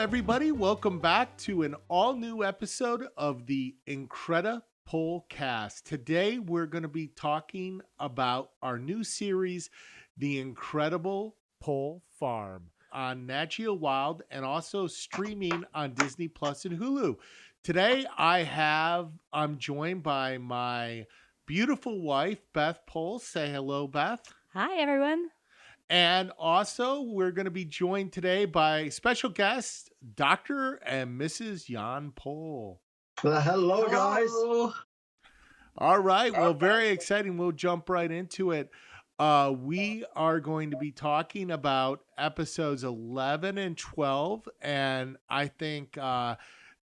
everybody. Welcome back to an all-new episode of the Incredi-Pol cast. Today, we're going to be talking about our new series, The Incredible Pol Farm, on Nat Geo Wild and also streaming on Disney Plus and Hulu. Today, I'm joined by my beautiful wife, Beth Pol. Say hello, Beth. Hi, everyone. And also, we're going to be joined today by special guests, Dr. and Mrs. Jan Pol. Hello, guys. All right. Well, very exciting. We'll jump right into it. We are going to be talking about episodes 11 and 12. And I think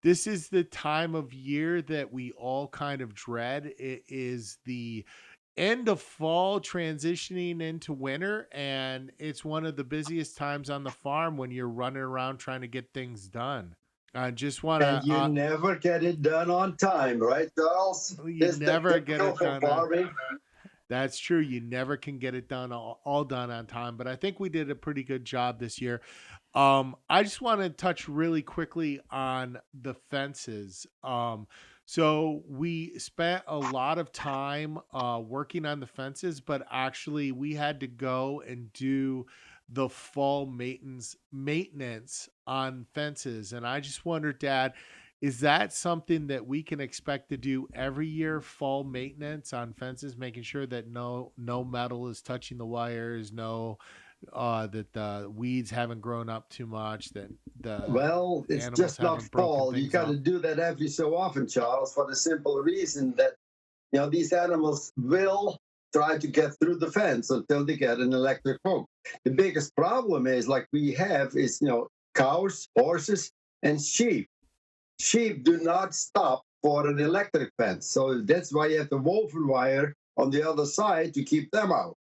this is the time of year that we all kind of dread. It is the end of fall transitioning into winter, and it's one of the busiest times on the farm when you're running around trying to get things done. I just want to... And you never get it done on time, right, Charles? You never get it done. That's true. You never can get it done all done on time, but I think we did a pretty good job this year. I just want to touch really quickly on the fences. So we spent a lot of time working on the fences, but actually we had to go and do the fall maintenance on fences. And I just wondered, Dad, is that something that we can expect to do every year, fall maintenance on fences, making sure that no metal is touching the wires, that the weeds haven't grown up too much, that it's just not fall. You got to do that every so often, Charles, for the simple reason that these animals will try to get through the fence until they get an electric hook. The biggest problem is cows, horses, and sheep. Sheep do not stop for an electric fence, so that's why you have the woven wire on the other side to keep them out.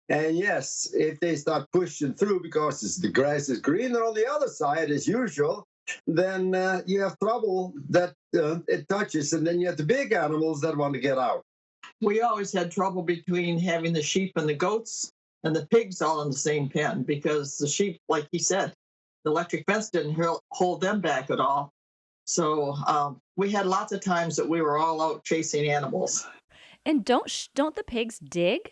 And yes, if they start pushing through because the grass is greener on the other side as usual, then you have trouble that it touches, and then you have the big animals that want to get out. We always had trouble between having the sheep and the goats and the pigs all in the same pen because the sheep, like he said, the electric fence didn't hold them back at all. So we had lots of times that we were all out chasing animals. And don't the pigs dig?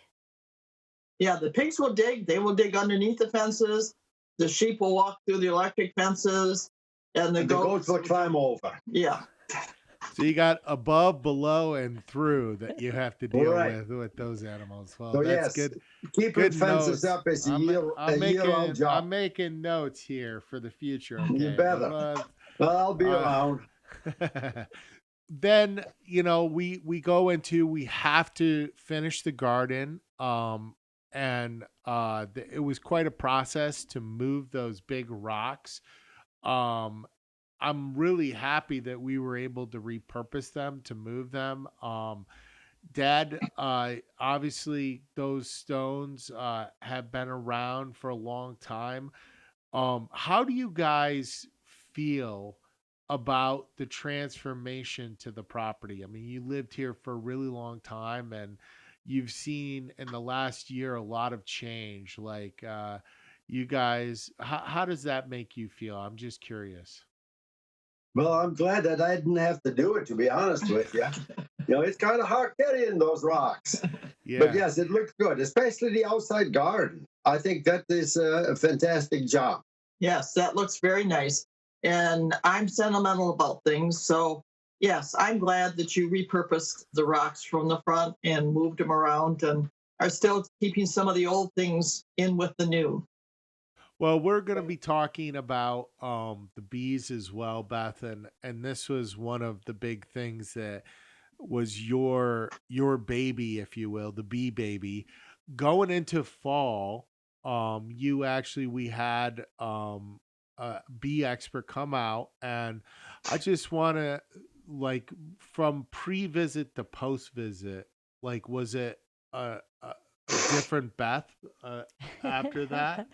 Yeah, the pigs will dig. They will dig underneath the fences. The sheep will walk through the electric fences. And the goats will climb over. Yeah. So you got above, below, and through that you have to deal with those animals. Well, so that's good. Keeping fences up is a year-old job. I'm making notes here for the future. Okay? You better. I'll be around. Then, we go into, we have to finish the garden. And it was quite a process to move those big rocks. I'm really happy that we were able to repurpose them, to move them. Dad, obviously those stones have been around for a long time. How do you guys feel about the transformation to the property? I mean, you lived here for a really long time, and you've seen in the last year a lot of change. Like, you guys, how does that make you feel? I'm just curious. Well, I'm glad that I didn't have to do it, to be honest with you. It's kind of hard carrying those rocks. Yeah. But yes, it looks good, especially the outside garden. I think that is a fantastic job. Yes, that looks very nice. And I'm sentimental about things. So, yes, I'm glad that you repurposed the rocks from the front and moved them around and are still keeping some of the old things in with the new. Well, we're going to be talking about the bees as well, Beth, and this was one of the big things that was your baby, if you will, the bee baby. Going into fall, we had a bee expert come out, and I just want to, from pre-visit to post-visit, was it a different Beth after that?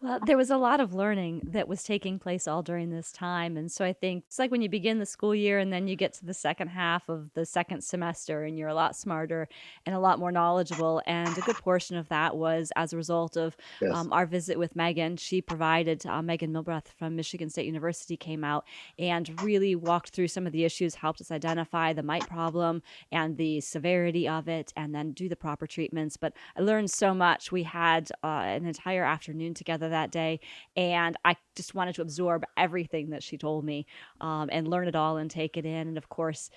Well, there was a lot of learning that was taking place all during this time. And so I think it's like when you begin the school year and then you get to the second half of the second semester and you're a lot smarter and a lot more knowledgeable. And a good portion of that was as a result of Yes. our visit with Megan. She provided, Megan Milbreth from Michigan State University came out and really walked through some of the issues, helped us identify the mite problem and the severity of it, and then do the proper treatments. But I learned so much. We had an entire afternoon together that day, and I just wanted to absorb everything that she told me and learn it all and take it in. And of course,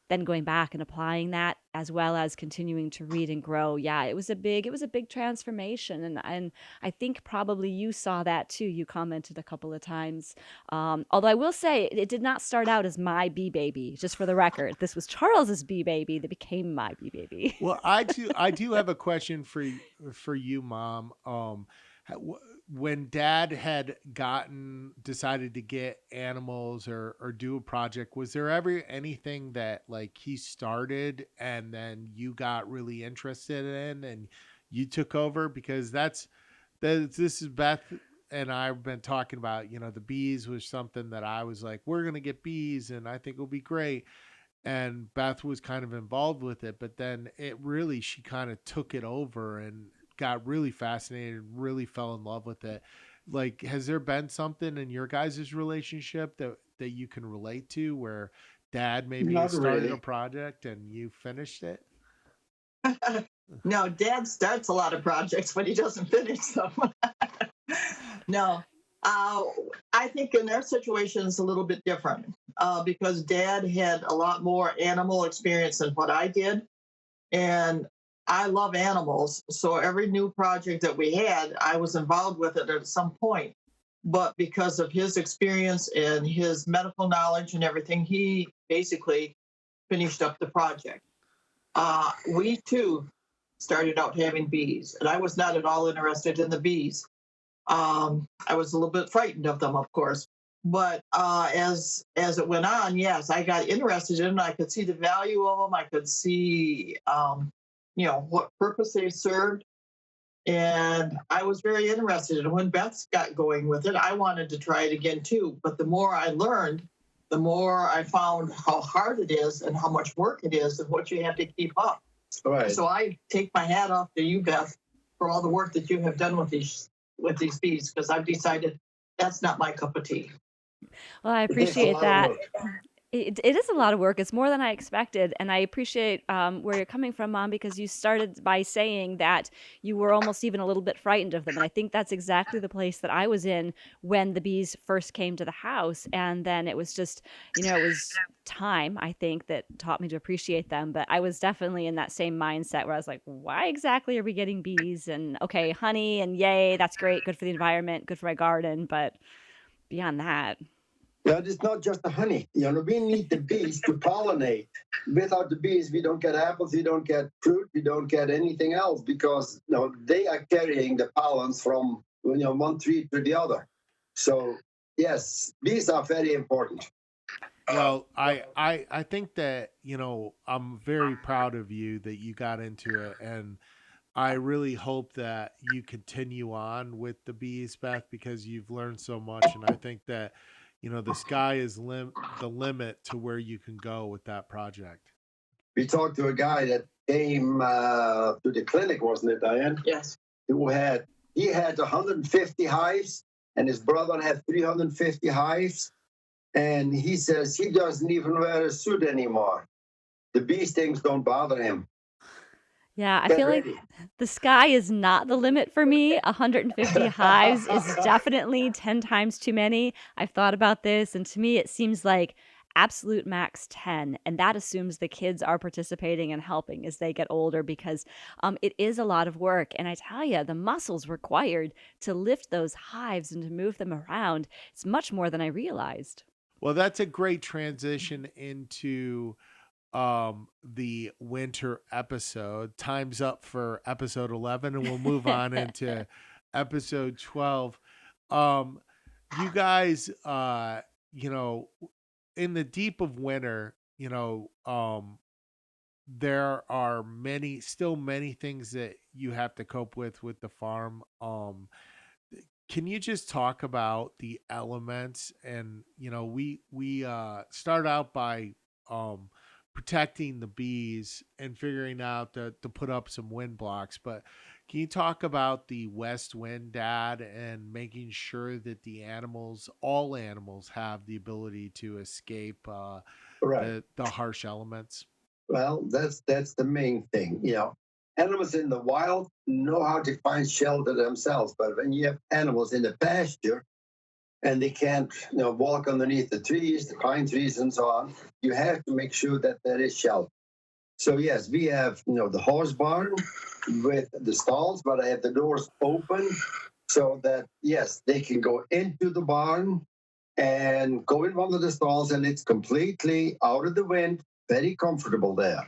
then going back and applying that as well as continuing to read and grow. Yeah, it was a big transformation. And I think probably you saw that too. You commented a couple of times. Although I will say it did not start out as my bee baby, just for the record. This was Charles's bee baby that became my bee baby. Well, I do have a question for you, Mom. When Dad had decided to get animals or do a project, was there ever anything that like he started and then you got really interested in and you took over? Because this is Beth and I've been talking about, the bees was something that I was like, we're gonna get bees and I think it'll be great. And Beth was kind of involved with it, but then she kind of took it over and got really fascinated, really fell in love with it. Like, has there been something in your guys' relationship that you can relate to where Dad maybe Not started really. a project and you finished it? No, Dad starts a lot of projects, but he doesn't finish them. No, I think in their situation it's a little bit different because Dad had a lot more animal experience than what I did. And I love animals. So every new project that we had, I was involved with it at some point. But because of his experience and his medical knowledge and everything, he basically finished up the project. We too started out having bees, and I was not at all interested in the bees. I was a little bit frightened of them, of course. But as it went on, yes, I got interested in them. I could see the value of them. I could see, what purpose they served, and I was very interested. And when Beth got going with it, I wanted to try it again too. But the more I learned, the more I found how hard it is and how much work it is and what you have to keep up. Right. So I take my hat off to you, Beth, for all the work that you have done with these bees, because I've decided that's not my cup of tea. Well, I It takes a appreciate lot of that. work. It is a lot of work. It's more than I expected. And I appreciate where you're coming from, Mom, because you started by saying that you were almost even a little bit frightened of them. And I think that's exactly the place that I was in when the bees first came to the house. And then it was just, it was time, I think, that taught me to appreciate them. But I was definitely in that same mindset where I was like, why exactly are we getting bees? And okay, honey, and yay, that's great. Good for the environment, good for my garden. But beyond that. Yeah, it's not just the honey. We need the bees to pollinate. Without the bees, we don't get apples, we don't get fruit, we don't get anything else because they are carrying the pollens from one tree to the other. So yes, bees are very important. Well, I think that, I'm very proud of you that you got into it. And I really hope that you continue on with the bees, Beth, because you've learned so much. And I think that, the sky is the limit to where you can go with that project. We talked to a guy that came to the clinic, wasn't it, Diane? Yes. He had 150 hives, and his brother had 350 hives. And he says he doesn't even wear a suit anymore. The bee stings don't bother him. Yeah, I Get feel like ready. the sky is not the limit for me. 150 hives is definitely 10 times too many. I've thought about this, and to me, it seems like absolute max 10. And that assumes the kids are participating and helping as they get older because it is a lot of work. And I tell you, the muscles required to lift those hives and to move them around, it's much more than I realized. Well, that's a great transition into the winter episode. Time's up for episode 11 and we'll move on into episode 12. You guys in the deep of winter, there are still many things that you have to cope with the farm. Can you just talk about the elements? And we start out by um protecting the bees and figuring out to put up some wind blocks, but can you talk about the west wind, Dad, and making sure that all animals have the ability to escape Right. the harsh elements? Well, that's the main thing. Animals in the wild know how to find shelter themselves, but when you have animals in the pasture and they can't, walk underneath the trees, the pine trees, and so on, you have to make sure that there is shelter. So yes, we have, the horse barn with the stalls, but I have the doors open so that yes, they can go into the barn and go in one of the stalls, and it's completely out of the wind, very comfortable there.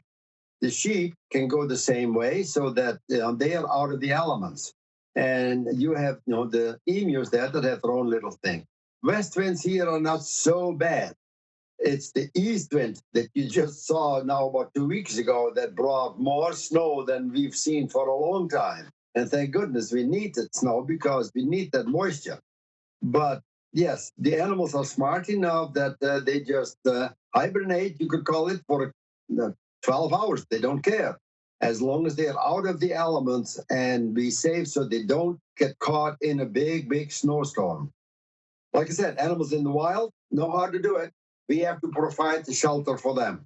The sheep can go the same way so that they are out of the elements. And you have the emus there that have their own little thing. West winds here are not so bad. It's the east wind that you just saw now about 2 weeks ago that brought more snow than we've seen for a long time. And thank goodness we need that snow because we need that moisture. But yes, the animals are smart enough that they just hibernate, you could call it, for 12 hours. They don't care. As long as they're out of the elements and be safe so they don't get caught in a big, big snowstorm. Like I said, animals in the wild know how to do it. We have to provide the shelter for them.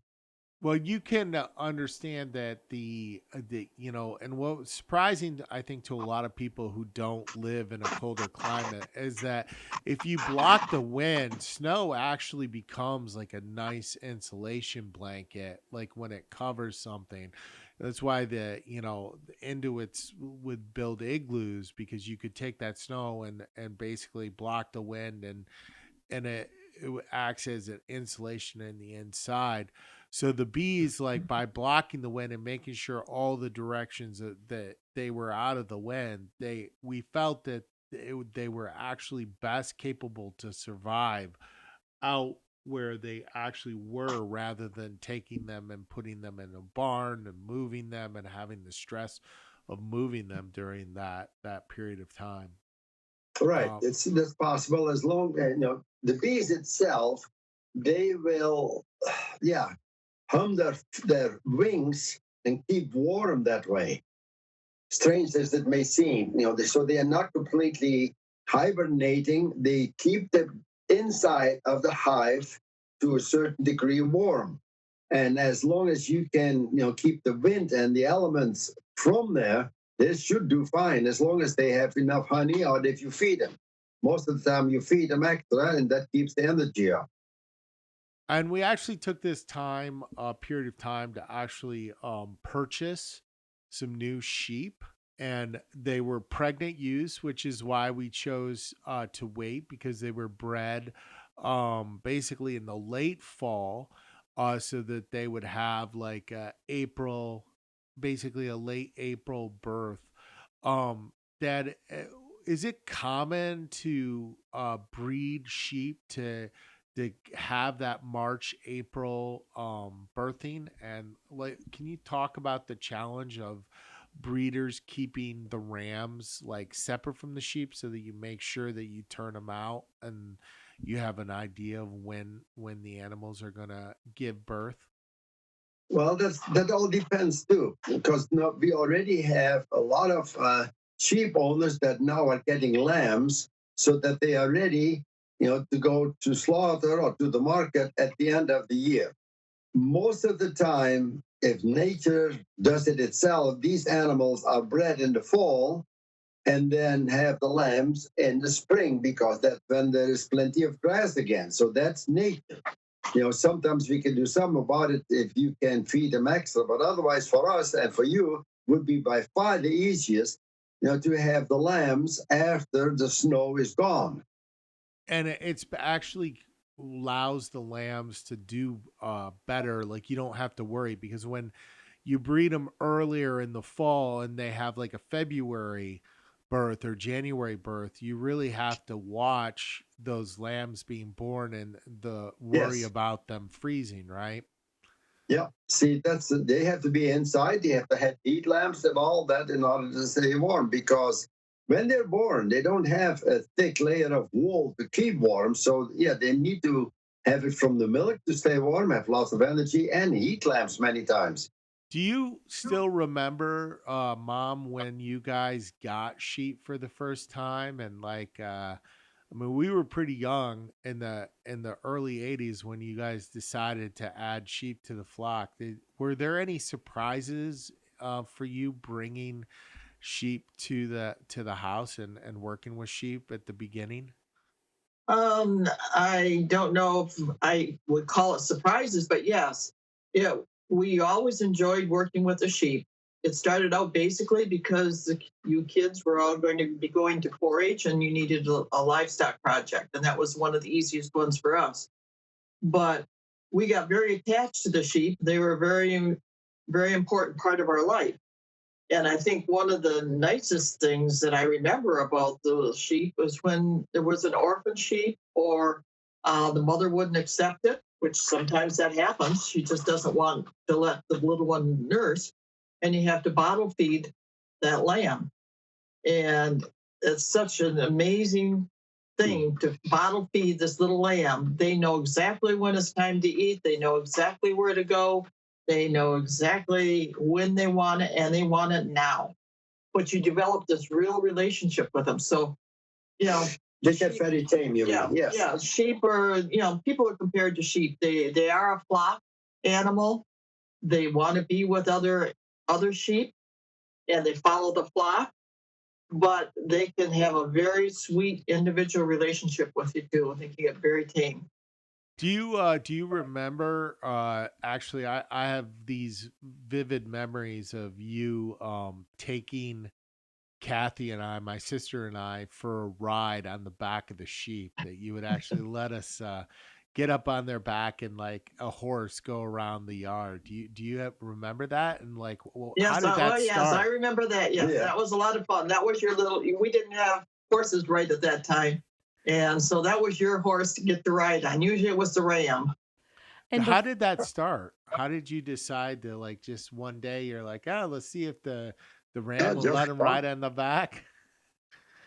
Well, you can understand that and what was surprising, I think, to a lot of people who don't live in a colder climate is that if you block the wind, snow actually becomes like a nice insulation blanket, like when it covers something. That's why the Inuits would build igloos, because you could take that snow and basically block the wind, and it acts as an insulation in the inside. So the bees, like by blocking the wind and making sure all the directions that they were out of the wind, we felt that they were actually best capable to survive out where they actually were, rather than taking them and putting them in a barn and moving them and having the stress of moving them during that period of time. Right. Um, That's possible as long as, the bees itself, they will, yeah, hum their wings and keep warm that way. Strange as it may seem, so they are not completely hibernating. They keep the inside of the hive to a certain degree warm. And as long as you can, keep the wind and the elements from there, they should do fine as long as they have enough honey or if you feed them. Most of the time you feed them extra and that keeps the energy up. and we actually took this period of time, to actually purchase some new sheep, and they were pregnant ewes, which is why we chose to wait, because they were bred basically in the late fall, so that they would have like basically a late April birth. um that Is it common to breed sheep to have that March April birthing? And like, can you talk about the challenge of breeders keeping the rams like separate from the sheep, so that you make sure that you turn them out and you have an idea of when the animals are going to give birth? Well, that all depends too, because now we already have a lot of sheep owners that now are getting lambs, so that they are ready, to go to slaughter or to the market at the end of the year. Most of the time, if nature does it itself, these animals are bred in the fall and then have the lambs in the spring, because that's when there is plenty of grass again. So that's nature. Sometimes we can do something about it if you can feed them extra, but otherwise for us and for you would be by far the easiest, to have the lambs after the snow is gone. And it's actually allows the lambs to do better. Like, you don't have to worry, because when you breed them earlier in the fall and they have like a February birth or January birth, you really have to watch those lambs being born and the worry Yes. about them freezing, right? Yeah. See, they have to be inside. They have to have heat lamps and all that in order to stay warm, because when they're born, they don't have a thick layer of wool to keep warm. So yeah, they need to have it from the milk to stay warm, have lots of energy, and heat lamps many times. Do you still remember, Mom, when you guys got sheep for the first time? And like, I mean, we were pretty young in the early '80s when you guys decided to add sheep to the flock. Were there any surprises for you bringing sheep to the house and working with sheep at the beginning? I don't know if I would call it surprises, but yes, yeah, we always enjoyed working with the sheep. It started out basically because you kids were all going to be going to 4-H and you needed a livestock project, and that was one of the easiest ones for us. But we got very attached to the sheep. They were a very important part of our life. And I think one of the nicest things that I remember about the sheep was when there was an orphan sheep, or the mother wouldn't accept it, which sometimes that happens. She just doesn't want to let the little one nurse, and you have to bottle feed that lamb. And it's such an amazing thing to bottle feed this little lamb. They know exactly when it's time to eat, they know exactly where to go, they know exactly when they want it, and they want it now. But you develop this real relationship with them. So, you know, They get very tame, you yeah, mean? Yes. yeah, sheep are, people are compared to sheep. They are a flock animal. They want to be with other sheep, and they follow the flock, but they can have a very sweet individual relationship with you too. They can get very tame. Do you remember, actually I have these vivid memories of you taking Kathy and I, my sister and I, for a ride on the back of the sheep, that you would actually let us get up on their back and like a horse go around the yard. Do you remember that? And like, well, how Yes, did that yes, I start? remember that. Yes, Yeah. that was a lot of fun. That was your little. We didn't have horses right at that time, and so that was your horse to get to ride on. Usually it was the ram. And How did that start? How did you decide to, like, just one day you're like, oh, let's see if the ram will let Just him fun. ride on the back?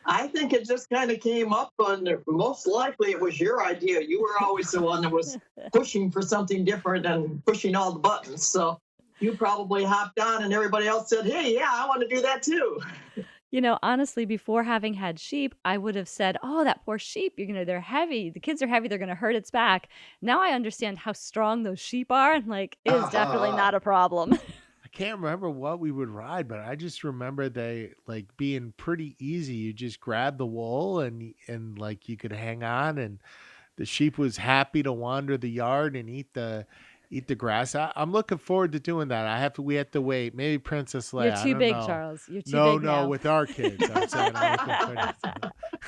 I think it just kind of came up, and most likely it was your idea. You were always the one that was pushing for something different and pushing all the buttons. So you probably hopped on, and everybody else said, "Hey, yeah, I want to do that too." Honestly, before having had sheep, I would have said, "Oh, that poor sheep, they're heavy. The kids are heavy. They're going to hurt its back." Now I understand how strong those sheep are, and like, it is definitely Aha. not a problem. I can't remember what we would ride, but I just remember they like being pretty easy. You just grab the wool and like you could hang on, and the sheep was happy to wander the yard and eat the grass. I'm looking forward to doing that. We have to wait. Maybe Princess You're Leia. I too don't big, know. Charles. You're too No, big no, now. with our kids. I'm saying I'm looking forward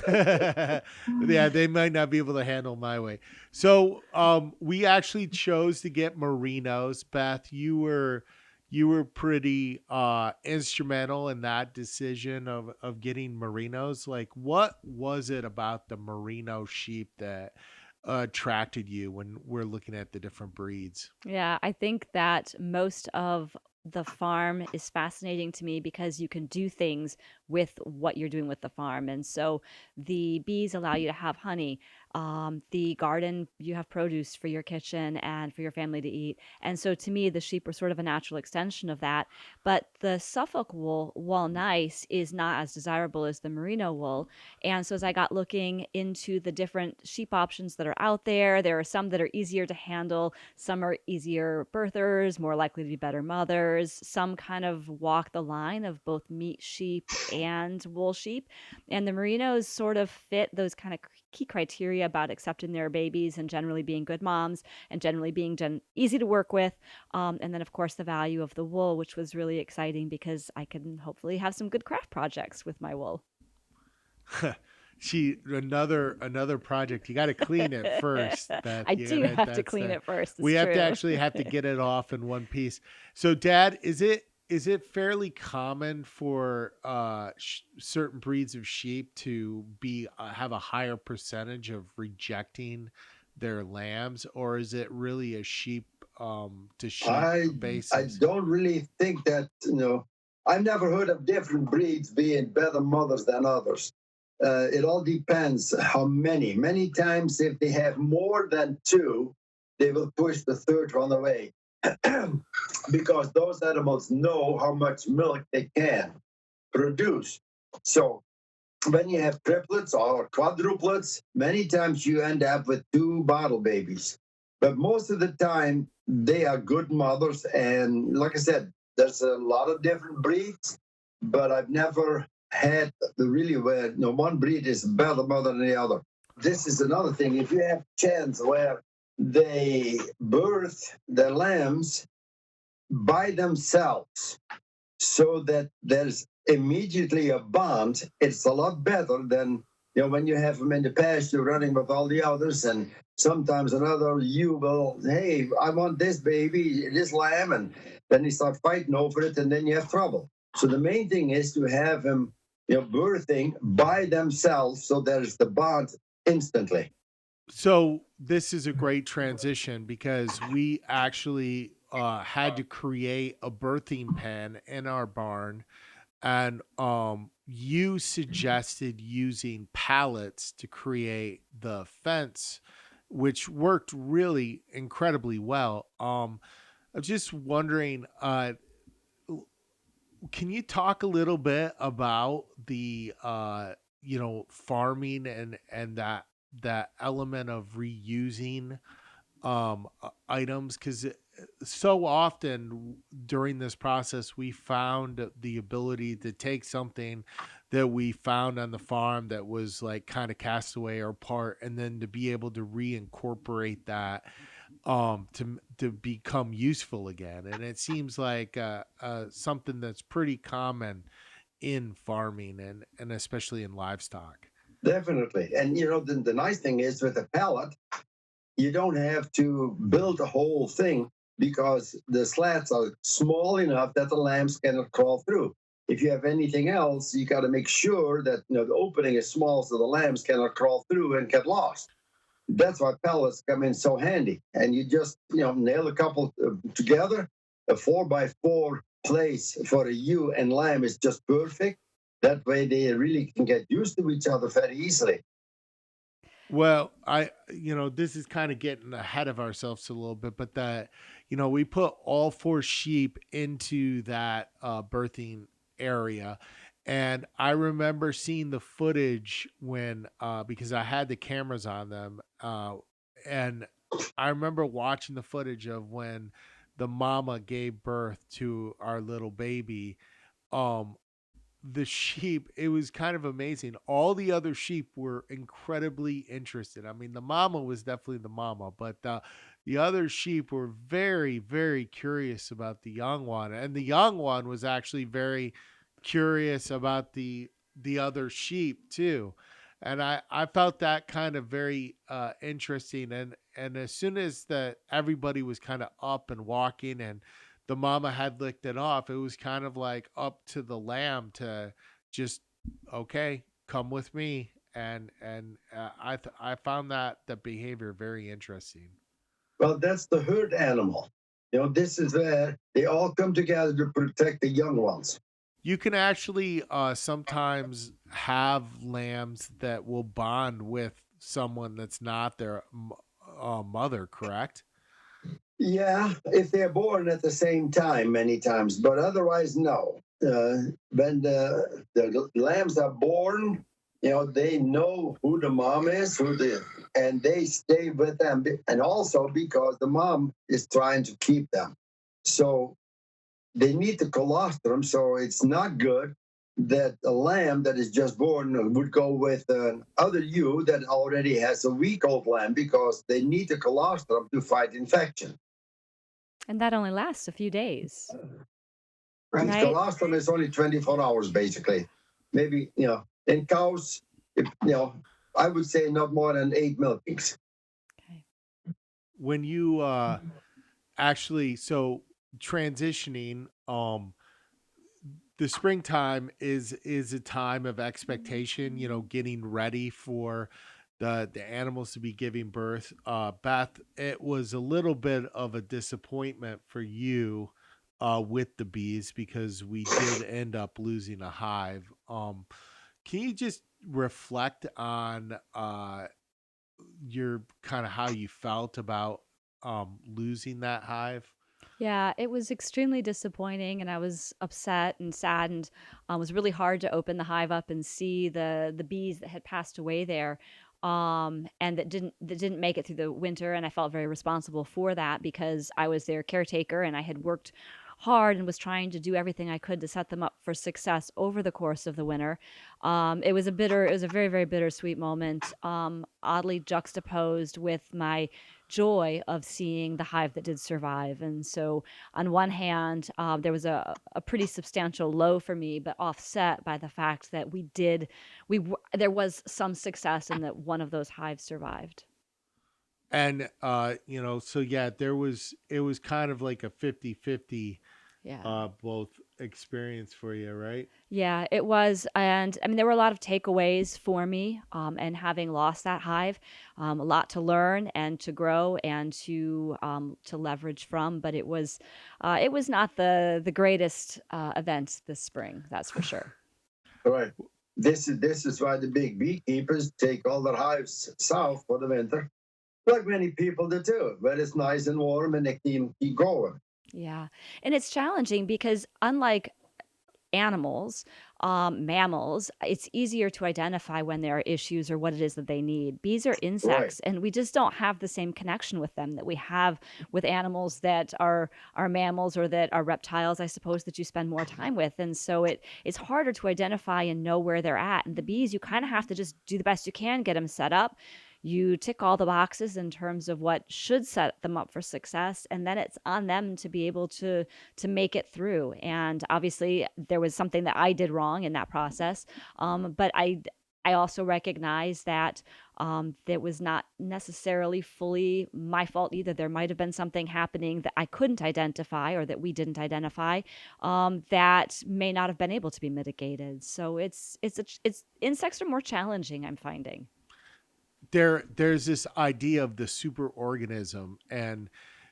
to yeah, they might not be able to handle my weight. So we actually chose to get Marinos. Beth, you were pretty instrumental in that decision of getting Marinos. Like, what was it about the Merino sheep that attracted you when we're looking at the different breeds? Yeah, I think that most of the farm is fascinating to me because you can do things with what you're doing with the farm. And so the bees allow you to have honey. The garden, you have produce for your kitchen and for your family to eat. And so to me, the sheep are sort of a natural extension of that. But the Suffolk wool, while nice, is not as desirable as the merino wool. And so as I got looking into the different sheep options that are out there, there are some that are easier to handle, some are easier birthers, more likely to be better mothers. Some kind of walk the line of both meat sheep and wool sheep. And the Marinos sort of fit those kind of key criteria about accepting their babies and generally being good moms and generally being easy to work with. And then, of course, the value of the wool, which was really exciting because I can hopefully have some good craft projects with my wool. Another project. You got to clean it first, Beth. I You do gotta, have to that's clean the it first. It's we have to true. actually have to get it off in one piece. So, Dad, is it fairly common for certain breeds of sheep to be have a higher percentage of rejecting their lambs, or is it really a sheep to sheep I basis? don't really think that, I've never heard of different breeds being better mothers than others. It all depends how many. Many times, if they have more than two, they will push the third one away because those animals know how much milk they can produce. So when you have triplets or quadruplets, many times you end up with two bottle babies. But most of the time, they are good mothers. And like I said, there's a lot of different breeds, but I've never had the really where one breed is a better mother than the other. This is another thing. If you have chance where they birth the lambs by themselves, so that there's immediately a bond, it's a lot better than when you have them in the pasture running with all the others, and sometimes another you will, hey, I want this baby, this lamb, and then they start fighting over it, and then you have trouble. So the main thing is to have them, birthing by themselves, so there's the bond instantly. So this is a great transition because we actually had to create a birthing pen in our barn, and you suggested using pallets to create the fence, which worked really incredibly well. I'm just wondering, can you talk a little bit about the farming and that element of reusing items, because so often during this process we found the ability to take something that we found on the farm that was like kind of cast away or part, and then to be able to reincorporate that to become useful again. And it seems like something that's pretty common in farming and especially in livestock. Definitely. And the nice thing is with a pallet, you don't have to build the whole thing because the slats are small enough that the lambs cannot crawl through. If you have anything else, you got to make sure that the opening is small so the lambs cannot crawl through and get lost. That's why pellets come in so handy. And you just nail a couple together. A 4x4 place for a ewe and lamb is just perfect. That way they really can get used to each other very easily. Well, this is kind of getting ahead of ourselves a little bit, but that, we put all four sheep into that birthing area. And I remember seeing the footage when, because I had the cameras on them. And I remember watching the footage of when the mama gave birth to our little baby. Um, the sheep, it was kind of amazing. All the other sheep were incredibly interested. I mean, the mama was definitely the mama, but the other sheep were very, very curious about the young one, and the young one was actually very curious about the other sheep too. And I felt that kind of very interesting. And as soon as that everybody was kind of up and walking and the mama had licked it off, it was kind of like up to the lamb to just, okay, come with me. I found that the behavior very interesting. Well, that's the herd animal. This is where they all come together to protect the young ones. You can actually sometimes have lambs that will bond with someone that's not their mother, correct? Yeah, if they're born at the same time, many times, but otherwise, no. When the lambs are born, they know who the mom is, and they stay with them, and also because the mom is trying to keep them, so they need the colostrum. So it's not good that a lamb that is just born would go with another ewe that already has a week-old lamb because they need the colostrum to fight infection. And that only lasts a few days, And the right? last one is only 24 hours, basically. Maybe, in cows, I would say not more than 8 milkings. Okay. When you actually, so transitioning, the springtime is a time of expectation, getting ready for the animals to be giving birth. Beth, it was a little bit of a disappointment for you with the bees because we did end up losing a hive. Can you just reflect on your kind of how you felt about losing that hive? Yeah, it was extremely disappointing, and I was upset and saddened. It was really hard to open the hive up and see the bees that had passed away there, and that didn't make it through the winter. And I felt very responsible for that because I was their caretaker, and I had worked hard and was trying to do everything I could to set them up for success over the course of the winter. It was a very, very bittersweet moment. Oddly juxtaposed with my joy of seeing the hive that did survive. And so, on one hand, there was a pretty substantial low for me, but offset by the fact that there was some success in that one of those hives survived. And so yeah, it was kind of like a 50-50 Yeah. both experience for you, right? Yeah, it was. And I mean, there were a lot of takeaways for me. And having lost that hive, a lot to learn and to grow and to leverage from. But it was not the greatest event this spring, that's for sure. Right. This is why the big beekeepers take all their hives south for the winter, like many people do too, where it's nice and warm and they can keep going. Yeah. And it's challenging because unlike animals, mammals, it's easier to identify when there are issues or what it is that they need. Bees are Right. insects, and we just don't have the same connection with them that we have with animals that are mammals or that are reptiles, I suppose, that you spend more time with. And so it's harder to identify and know where they're at. And the bees, you kind of have to just do the best you can, get them set up. You tick all the boxes in terms of what should set them up for success, and then it's on them to be able to make it through. And obviously, there was something that I did wrong in that process, but I also recognize that that was not necessarily fully my fault either. There might have been something happening that I couldn't identify or that we didn't identify that may not have been able to be mitigated. So it's insects are more challenging, I'm finding. There's this idea of the superorganism, and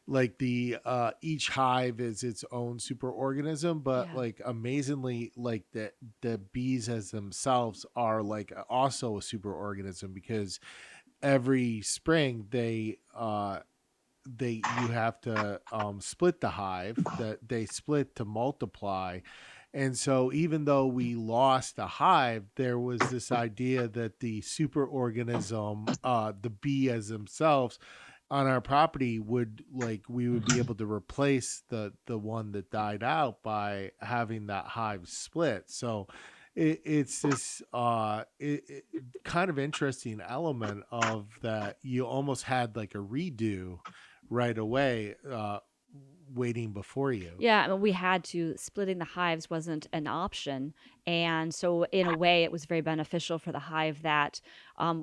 like the each hive is its own superorganism, but Yeah. like amazingly, like the bees as themselves are like also a superorganism because every spring they you have to split the hive, that they split to multiply. And so even though we lost a hive, there was this idea that the superorganism, the bee as themselves on our property would, like, we would be able to replace the one that died out by having that hive split. So it's this kind of interesting element of that you almost had like a redo right away, waiting before you. Yeah, I mean, we had to. Splitting the hives wasn't an option. And so, in a way, it was very beneficial for the hive that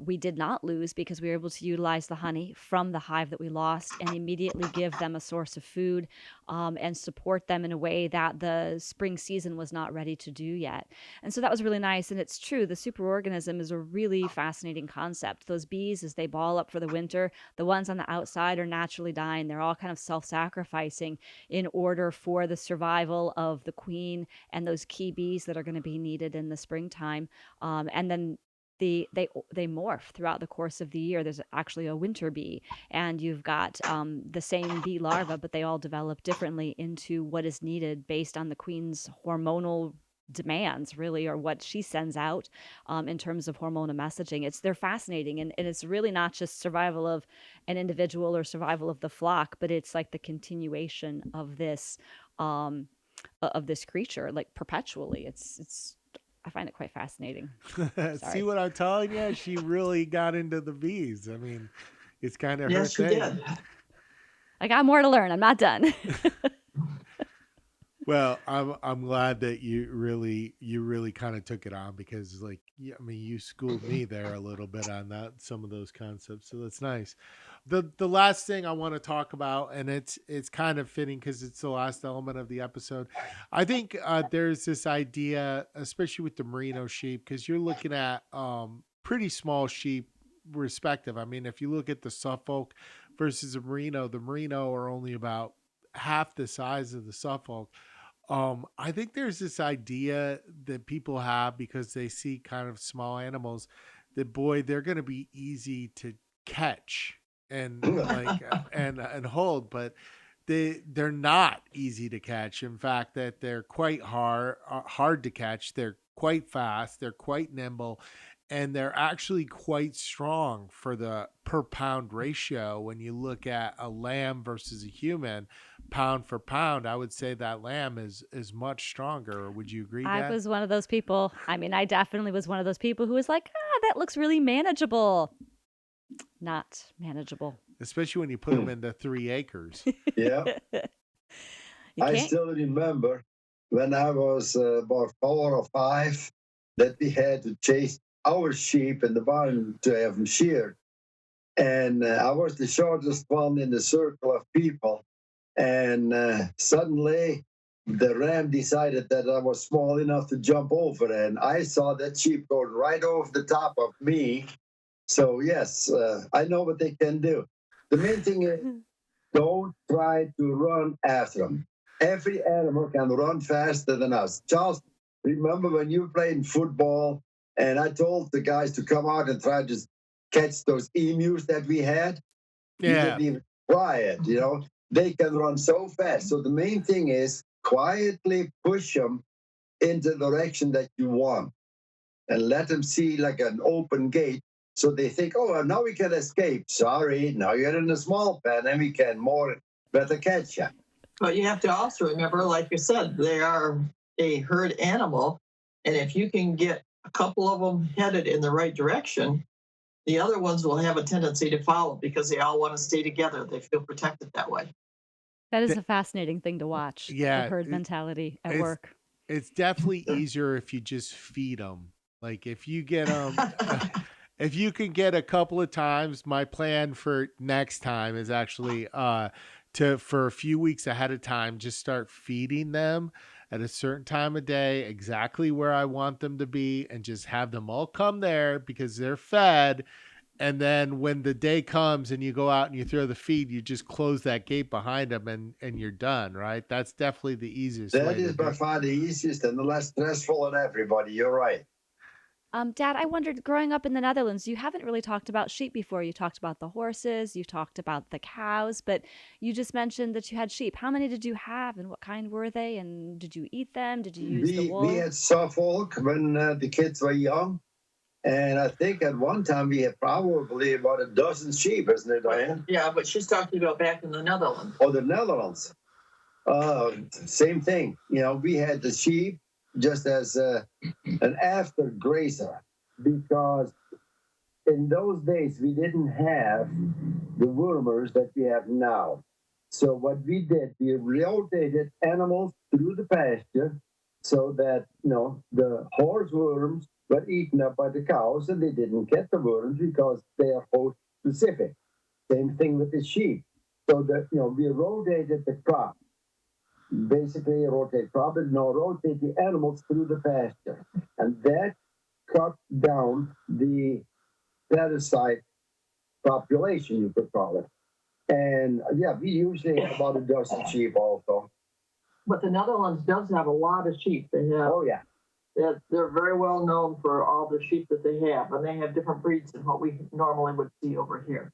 we did not lose because we were able to utilize the honey from the hive that we lost and immediately give them a source of food and support them in a way that the spring season was not ready to do yet. And so that was really nice. And it's true, the superorganism is a really fascinating concept. Those bees, as they ball up for the winter, the ones on the outside are naturally dying. They're all kind of self sacrificing in order for the survival of the queen and those key bees that are going to be needed in the springtime. And then they morph throughout the course of the year. There's actually a winter bee, and you've got the same bee larva, but they all develop differently into what is needed based on the queen's hormonal demands, really, or what she sends out in terms of hormonal messaging. They're fascinating, and it's really not just survival of an individual or survival of the flock, but it's like the continuation um, of this creature, like perpetually. It's I find it quite fascinating. See Sorry. what I'm telling you? She really got into the bees. I mean, it's kind of her Yes, she thing. did. I got more to learn. I'm not done. Well, I'm glad that you really kind of took it on because, like, I mean, you schooled me there a little bit on that, some of those concepts, so that's nice. The last thing I want to talk about, and it's kind of fitting because it's the last element of the episode. I think there's this idea, especially with the merino sheep, because you're looking at pretty small sheep, respective. I mean, if you look at the Suffolk versus the Merino are only about half the size of the Suffolk. I think there's this idea that people have because they see kind of small animals that boy, they're going to be easy to catch and and hold, but they're not easy to catch. In fact, that they're quite hard to catch. They're quite fast. They're quite nimble, and they're actually quite strong for the per pound ratio. When you look at a lamb versus a human, pound for pound, I would say that lamb is much stronger. Would you agree, I Dad? was one of those people. I mean, I definitely was one of those people who was like, that looks really manageable. Not manageable. Especially when you put them into 3 acres. Yeah. You I can't. still remember when I was about 4 or 5 that we had to chase our sheep in the barn to have them sheared. And I was the shortest one in the circle of people. And suddenly the ram decided that I was small enough to jump over. And I saw that sheep go right over the top of me. So, yes, I know what they can do. The main thing is don't try to run after them. Every animal can run faster than us. Charles, remember when you played football and I told the guys to come out and try to catch those emus that we had? You Yeah. didn't even try it, you know. They can run so fast. So the main thing is quietly push them in the direction that you want and let them see like an open gate. So they think, oh, now we can escape. Sorry, now you're in a small pen and we can better catch you. But you have to also remember, like you said, they are a herd animal. And if you can get a couple of them headed in the right direction, the other ones will have a tendency to follow because they all want to stay together. They feel protected that way. That is a fascinating thing to watch. Yeah, The herd mentality at work. It's definitely easier if you just feed them. Like if you get them, if you can get a couple of times. My plan for next time is actually for a few weeks ahead of time, just start feeding them at a certain time of day, exactly where I want them to be, and just have them all come there because they're fed. And then when the day comes and you go out and you throw the feed, you just close that gate behind them and you're done, right? That's definitely the easiest way. That is by far the easiest and the less stressful on everybody. You're right. Dad, I wondered, growing up in the Netherlands, you haven't really talked about sheep before. You talked about the horses, you talked about the cows, but you just mentioned that you had sheep. How many did you have, and what kind were they? And did you eat them? Did you use the wool? We had Suffolk when the kids were young. And I think at one time we had probably about a dozen sheep, isn't it, Diane? Yeah, but she's talking about back in the Netherlands. Oh, the Netherlands. Same thing. You know, we had the sheep just as an after grazer because in those days we didn't have the wormers that we have now. So what we did, we rotated animals through the pasture so that, you know, the horse worms were eaten up by the cows and they didn't get the worms because they are host specific. Same thing with the sheep. So that, you know, we rotated the crop. Basically rotate crop and now rotate the animals through the pasture. And that cut down the parasite population, you could call it. And yeah, we usually have about a dozen sheep also. But the Netherlands does have a lot of sheep. They have. Oh yeah. They're very well known for all the sheep that they have, and they have different breeds than what we normally would see over here.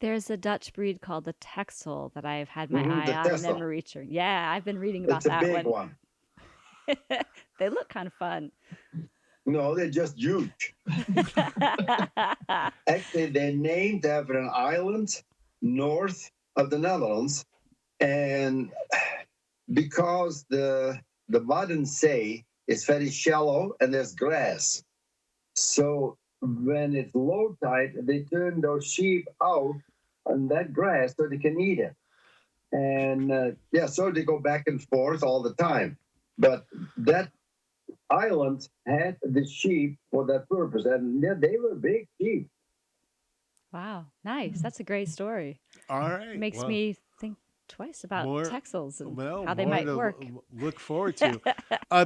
There's a Dutch breed called the Texel that I've had my eye the on in Texel. the Mauritius. Yeah, I've been reading about It's a that big one. They look kind of fun. No, they're just huge. Actually, they're named after an island north of the Netherlands, and because the Waddenzee is very shallow and there's grass, so when it's low tide, they turn those sheep out on that grass so they can eat it. And so they go back and forth all the time. But that island had the sheep for that purpose, and yeah, they were big sheep. Wow, nice. That's a great story. All right. Makes well, me think. twice about More- Texels and Well, how they more might to work. look forward to.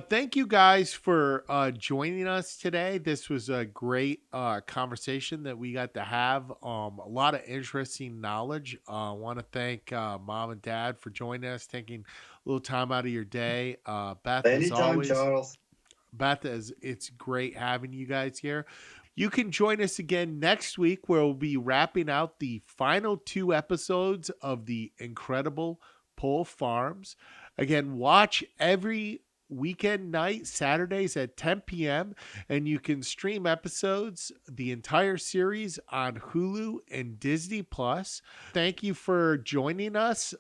Thank you guys for joining us today. This was a great conversation that we got to have. A lot of interesting knowledge. I want to thank Mom and Dad for joining us, taking a little time out of your day. Beth, as Anytime, always, Charles. Beth, it's great having you guys here. You can join us again next week where we'll be wrapping out the final 2 episodes of the Incredible Pol Farms. Again, watch every weekend night, Saturdays at 10 p.m., and you can stream episodes, the entire series, on Hulu and Disney Plus. Thank you for joining us.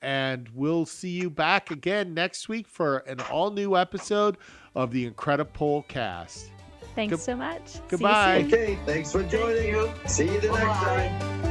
And we'll see you back again next week for an all-new episode of the Incredi-Pol cast. Thanks so much. Goodbye. See you soon. Okay, thanks for joining. you. See you the next Bye. time.